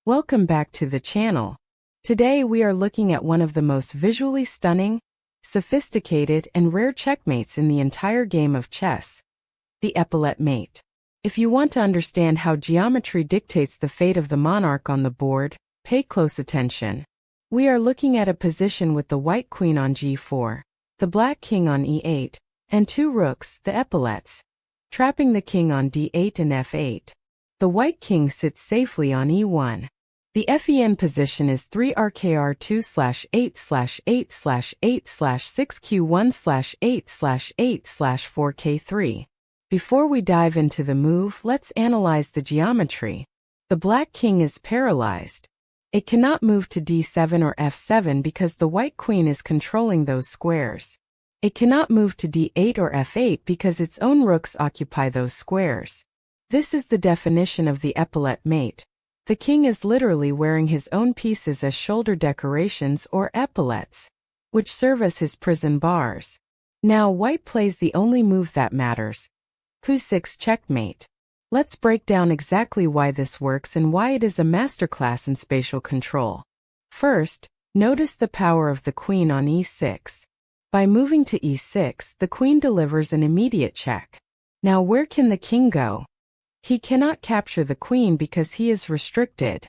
Welcome back to the channel. Today we are looking at one of the most visually stunning, sophisticated, and rare checkmates in the entire game of chess, the Epaulette mate. If you want to understand how geometry dictates the fate of the monarch on the board, pay close attention. We are looking at a position with the white queen on g4, the black king on e8, and two rooks, the epaulettes, trapping the king on d8 and f8. The white king sits safely on e1. The FEN position is 3RKR2/8/8/8/6Q1/8/8/4K3. Before we dive into the move, let's analyze the geometry. The black king is paralyzed. It cannot move to d7 or f7 because the white queen is controlling those squares. It cannot move to d8 or f8 because its own rooks occupy those squares. This is the definition of the Epaulette mate. The king is literally wearing his own pieces as shoulder decorations or epaulettes, which serve as his prison bars. Now white plays the only move that matters. Q6 checkmate. Let's break down exactly why this works and why it is a masterclass in spatial control. First, notice the power of the queen on e6. By moving to e6, the queen delivers an immediate check. Now where can the king go? He cannot capture the queen because he is restricted.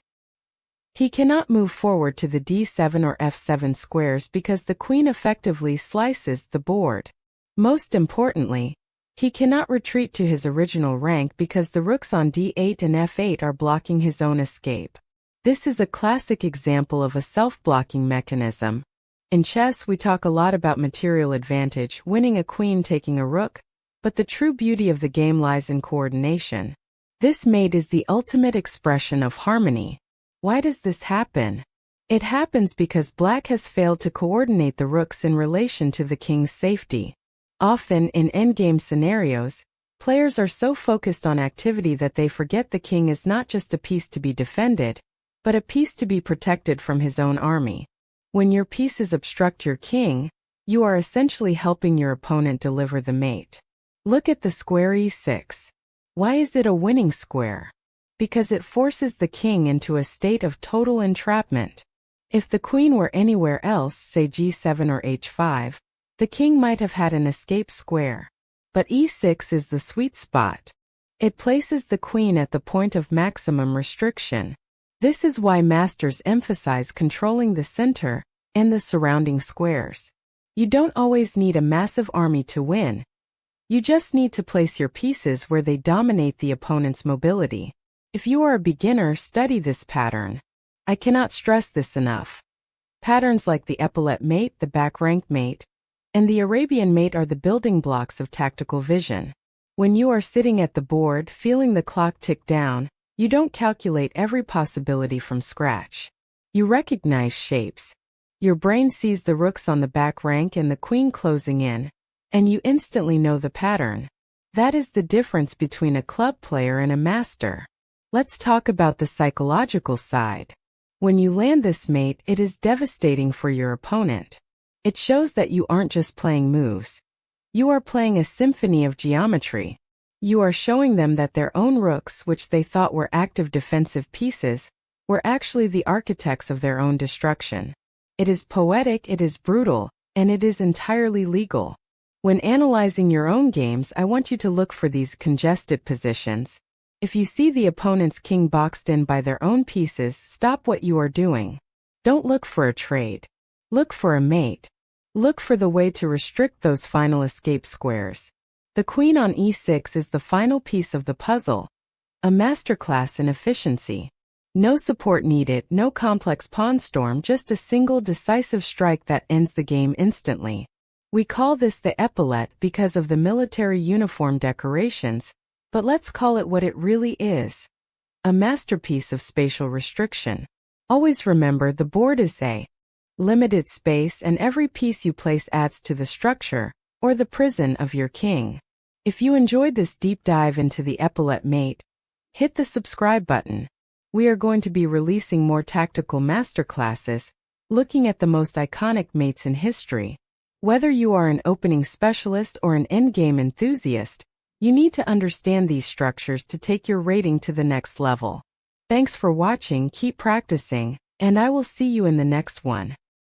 He cannot move forward to the d7 or f7 squares because the queen effectively slices the board. Most importantly, he cannot retreat to his original rank because the rooks on d8 and f8 are blocking his own escape. This is a classic example of a self-blocking mechanism. In chess, we talk a lot about material advantage, winning a queen taking a rook, but the true beauty of the game lies in coordination. This mate is the ultimate expression of harmony. Why does this happen? It happens because black has failed to coordinate the rooks in relation to the king's safety. Often, in endgame scenarios, players are so focused on activity that they forget the king is not just a piece to be defended, but a piece to be protected from his own army. When your pieces obstruct your king, you are essentially helping your opponent deliver the mate. Look at the square e6. Why is it a winning square? Because it forces the king into a state of total entrapment. If the queen were anywhere else, say g7 or h5, the king might have had an escape square. But e6 is the sweet spot. It places the queen at the point of maximum restriction. This is why masters emphasize controlling the center and the surrounding squares. You don't always need a massive army to win. You just need to place your pieces where they dominate the opponent's mobility. If you are a beginner, study this pattern. I cannot stress this enough. Patterns like the Epaulette mate, the back rank mate, and the Arabian mate are the building blocks of tactical vision. When you are sitting at the board, feeling the clock tick down, you don't calculate every possibility from scratch. You recognize shapes. Your brain sees the rooks on the back rank and the queen closing in, and you instantly know the pattern. That is the difference between a club player and a master. Let's talk about the psychological side. When you land this mate, it is devastating for your opponent. It shows that you aren't just playing moves. You are playing a symphony of geometry. You are showing them that their own rooks, which they thought were active defensive pieces, were actually the architects of their own destruction. It is poetic, it is brutal, and it is entirely legal. When analyzing your own games, I want you to look for these congested positions. If you see the opponent's king boxed in by their own pieces, stop what you are doing. Don't look for a trade. Look for a mate. Look for the way to restrict those final escape squares. The queen on e6 is the final piece of the puzzle. A masterclass in efficiency. No support needed, no complex pawn storm, just a single decisive strike that ends the game instantly. We call this the Epaulette because of the military uniform decorations, but let's call it what it really is. A masterpiece of spatial restriction. Always remember, the board is a limited space and every piece you place adds to the structure, or the prison of your king. If you enjoyed this deep dive into the Epaulette mate, hit the subscribe button. We are going to be releasing more tactical masterclasses, looking at the most iconic mates in history. Whether you are an opening specialist or an endgame enthusiast, you need to understand these structures to take your rating to the next level. Thanks for watching, keep practicing, and I will see you in the next one.